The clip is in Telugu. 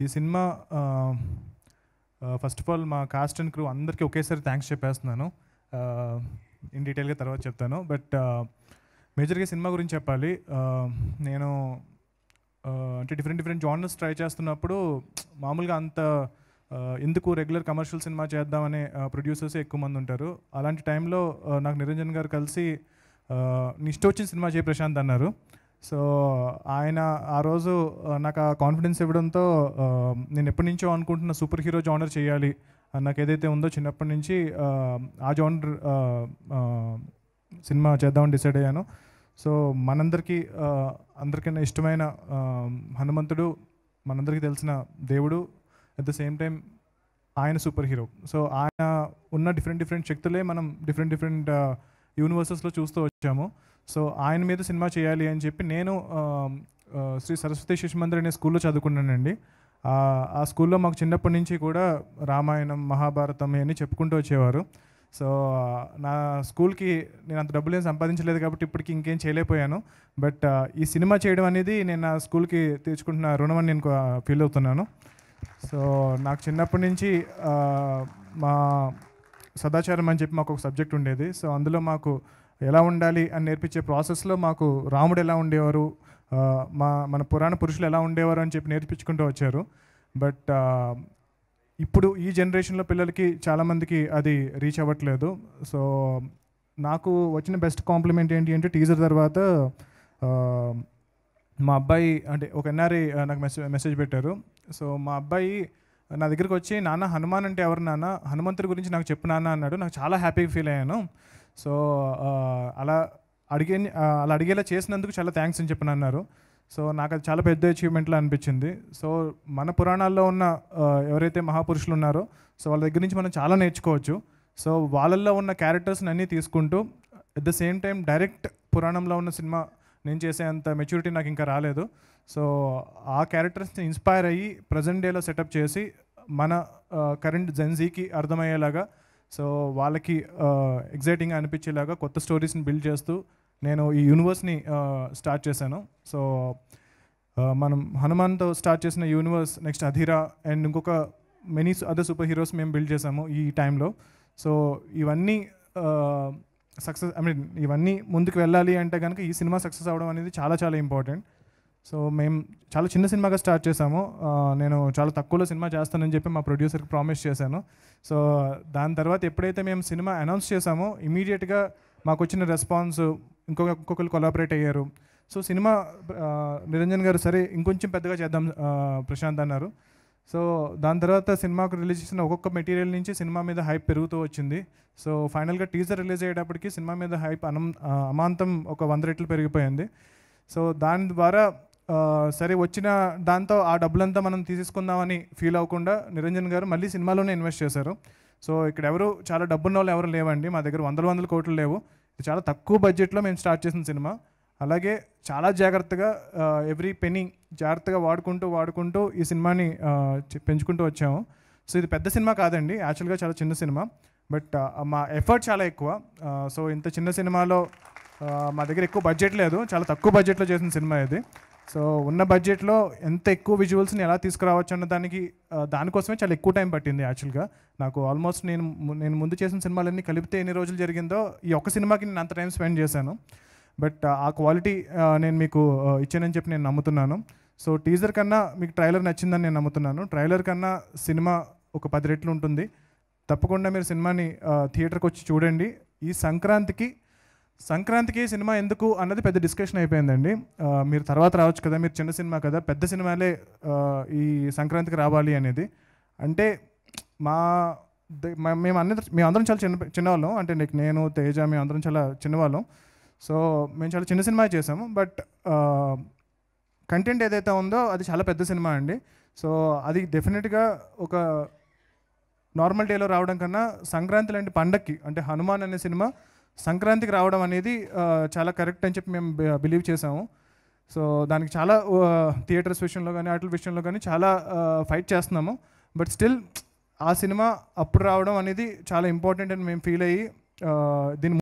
ఈ సినిమా ఫస్ట్ ఆఫ్ ఆల్ మా కాస్ట్ అండ్ క్రూ అందరికీ ఒకేసారి థ్యాంక్స్ చెప్పేస్తున్నాను. ఇన్ డీటెయిల్గా తర్వాత చెప్తాను. బట్ మేజర్గా సినిమా గురించి చెప్పాలి. నేను అంటే డిఫరెంట్ జానర్స్ ట్రై చేస్తున్నప్పుడు మామూలుగా అంత ఎందుకు రెగ్యులర్ కమర్షియల్ సినిమా చేద్దామనే ప్రొడ్యూసర్స్ ఎక్కువ మంది ఉంటారు. అలాంటి టైంలో నాకు నిరంజన్ గారు కలిసి నీ ఇష్టం వచ్చిన సినిమా చేయి ప్రశాంత్ అన్నారు. సో ఆయన ఆ రోజు నాకు ఆ కాన్ఫిడెన్స్ ఇవ్వడంతో నేను ఎప్పటి నుంచో అనుకుంటున్న సూపర్ హీరో జానర్ చేయాలి నాకు ఏదైతే ఉందో చిన్నప్పటి నుంచి ఆ జానర్ సినిమా చేద్దామని డిసైడ్ అయ్యాను. సో అందరికన్నా ఇష్టమైన హనుమంతుడు మనందరికీ తెలిసిన దేవుడు, అట్ ద సేమ్ టైం ఆయన సూపర్ హీరో. సో ఆయన ఉన్న డిఫరెంట్ శక్తులే మనం డిఫరెంట్ యూనివర్సెస్లో చూస్తూ వచ్చాము. సో ఆయన మీద సినిమా చేయాలి అని చెప్పి నేను శ్రీ సరస్వతి శిశు మందిర్ అనే స్కూల్లో చదువుకున్నానండి. ఆ స్కూల్లో మాకు చిన్నప్పటి నుంచి కూడా రామాయణం, మహాభారతం అని చెప్పుకుంటూ వచ్చేవారు. సో నా స్కూల్కి నేను అంత డబ్బులు ఏం సంపాదించలేదు కాబట్టి ఇప్పటికి ఇంకేం చేయలేకపోయాను. బట్ ఈ సినిమా చేయడం అనేది నేను నా స్కూల్కి తీర్చుకుంటున్న రుణం అని నేను ఫీల్ అవుతున్నాను. సో నాకు చిన్నప్పటి నుంచి మా సదాచారం అని చెప్పి మాకు ఒక సబ్జెక్ట్ ఉండేది. సో అందులో మాకు ఎలా ఉండాలి అని నేర్పించే ప్రాసెస్లో మాకు రాముడు ఎలా ఉండేవారు, మన పురాణ పురుషులు ఎలా ఉండేవారు అని చెప్పి నేర్పించుకుంటూ వచ్చారు. బట్ ఇప్పుడు ఈ జనరేషన్లో పిల్లలకి చాలామందికి అది రీచ్ అవ్వట్లేదు. సో నాకు వచ్చిన బెస్ట్ కాంప్లిమెంట్ ఏంటి అంటే టీజర్ తర్వాత మా అబ్బాయి అంటే ఒక ఎన్ఆర్ఐ నాకు మెసేజ్ పెట్టారు. సో మా అబ్బాయి నా దగ్గరికి వచ్చి, నాన్న హనుమాన్ అంటే ఎవరు నాన్న, హనుమంతుడి గురించి నాకు చెప్పు నాన్న అన్నాడు. నాకు చాలా హ్యాపీగా ఫీల్ అయ్యాను. సో అలా అడిగేలా చేసినందుకు చాలా థ్యాంక్స్ అని చెప్పని అన్నారు. సో నాకు అది చాలా పెద్ద అచీవ్మెంట్లా అనిపించింది. సో మన పురాణాల్లో ఉన్న ఎవరైతే మహాపురుషులు ఉన్నారో సో వాళ్ళ దగ్గర నుంచి మనం చాలా నేర్చుకోవచ్చు. సో వాళ్ళల్లో ఉన్న క్యారెక్టర్స్ని అన్నీ తీసుకుంటూ at the same time direct పురాణంలో ఉన్న సినిమా నేను చేసేంత మెచ్యూరిటీ నాకు ఇంకా రాలేదు. సో ఆ క్యారెక్టర్స్ని ఇన్స్పైర్ అయ్యి ప్రజెంట్ డేలో సెటప్ చేసి మన కరెంట్ జెన్జీకి అర్థమయ్యేలాగా, సో వాళ్ళకి ఎగ్జైటింగ్గా అనిపించేలాగా కొత్త స్టోరీస్ని బిల్డ్ చేస్తూ నేను ఈ యూనివర్స్ని స్టార్ట్ చేశాను. సో మనం హనుమాన్తో స్టార్ట్ చేసిన యూనివర్స్ నెక్స్ట్ అధీరా అండ్ ఇంకొక మెనీ అదర్ సూపర్ హీరోస్ మేము బిల్డ్ చేసాము ఈ టైంలో. సో ఇవన్నీ ఇవన్నీ ముందుకు వెళ్ళాలి అంటే కనుక ఈ సినిమా సక్సెస్ అవ్వడం అనేది చాలా ఇంపార్టెంట్. సో మేము చాలా చిన్న సినిమాగా స్టార్ట్ చేసాము. నేను చాలా తక్కువలో సినిమా చేస్తానని చెప్పి మా ప్రొడ్యూసర్కి ప్రామిస్ చేశాను. సో దాని తర్వాత ఎప్పుడైతే మేము సినిమా అనౌన్స్ చేసామో ఇమీడియట్గా మాకు వచ్చిన రెస్పాన్స్ ఇంకొకరు కొలాబరేట్ అయ్యారు. సో సినిమా నిరంజన్ గారు సరే ఇంకొంచెం పెద్దగా చేద్దాం ప్రశాంత్ అన్నారు. సో దాని తర్వాత సినిమాకు రిలీజ్ చేసిన ఒక్కొక్క మెటీరియల్ నుంచి సినిమా మీద హైప్ పెరుగుతూ వచ్చింది. సో ఫైనల్గా టీజర్ రిలీజ్ అయ్యేటప్పటికి సినిమా మీద హైప్ అమాంతం ఒక 100 రెట్లు పెరిగిపోయింది. సో దాని ద్వారా సరే వచ్చిన దాంతో ఆ డబ్బులంతా మనం తీసేసుకుందామని ఫీల్ అవ్వకుండా నిరంజన్ గారు మళ్ళీ సినిమాలోనే ఇన్వెస్ట్ చేశారు. సో ఇక్కడ ఎవరు చాలా డబ్బున్న వాళ్ళు ఎవరు లేవండి, మా దగ్గర వందల కోట్లు లేవు. ఇది చాలా తక్కువ బడ్జెట్లో మేము స్టార్ట్ చేసిన సినిమా. అలాగే చాలా జాగ్రత్తగా ఎవ్రీ పెనీ జాగ్రత్తగా వాడుకుంటూ ఈ సినిమాని పెంచుకుంటూ వచ్చాము. సో ఇది పెద్ద సినిమా కాదండి, యాక్చువల్గా చాలా చిన్న సినిమా. బట్ మా ఎఫర్ట్ చాలా ఎక్కువ. సో ఇంత చిన్న సినిమాలో మా దగ్గర ఎక్కువ బడ్జెట్ లేదు, చాలా తక్కువ బడ్జెట్లో చేసిన సినిమా ఇది. సో ఉన్న బడ్జెట్లో ఎంత ఎక్కువ విజువల్స్ని ఎలా తీసుకురావచ్చు అన్న దానికోసమే చాలా ఎక్కువ టైం పట్టింది. యాక్చువల్గా నాకు ఆల్మోస్ట్ నేను ముందు చేసిన సినిమాలన్నీ కలిపితే ఎన్ని రోజులు జరిగిందో ఈ ఒక్క సినిమాకి నేను అంత టైం స్పెండ్ చేశాను. బట్ ఆ క్వాలిటీ నేను మీకు ఇచ్చానని చెప్పి నేను నమ్ముతున్నాను. సో టీజర్ కన్నా మీకు ట్రైలర్ నచ్చిందని నేను నమ్ముతున్నాను. ట్రైలర్ కన్నా సినిమా ఒక 10 రెట్లు ఉంటుంది. తప్పకుండా మీరు సినిమాని థియేటర్కి వచ్చి చూడండి. ఈ సంక్రాంతికి సినిమా ఎందుకు అన్నది పెద్ద డిస్కషన్ అయిపోయిందండి. మీరు తర్వాత రావచ్చు కదా, మీరు చిన్న సినిమా కదా, పెద్ద సినిమాలే ఈ సంక్రాంతికి రావాలి అనేది. అంటే మేమందరం చాలా చిన్నవాళ్ళం. అంటే నేను తేజ మేమందరం చాలా చిన్నవాళ్ళం. సో మేము చాలా చిన్న సినిమా చేసాము. బట్ కంటెంట్ ఏదైతే ఉందో అది చాలా పెద్ద సినిమా అండి. సో అది డెఫినెట్గా ఒక నార్మల్ డేలో రావడం కన్నా సంక్రాంతి లాంటి పండక్కి అంటే హనుమాన్ అనే సినిమా సంక్రాంతికి రావడం అనేది చాలా కరెక్ట్ అని చెప్పి మేము బిలీవ్ చేసాము. సో దానికి చాలా థియేటర్స్ విషయంలో కానీ వాటి విషయంలో కానీ చాలా ఫైట్ చేస్తున్నాము. బట్ స్టిల్ ఆ సినిమా అప్పుడు రావడం అనేది చాలా ఇంపార్టెంట్ అని మేము ఫీల్ అయ్యి దీన్ని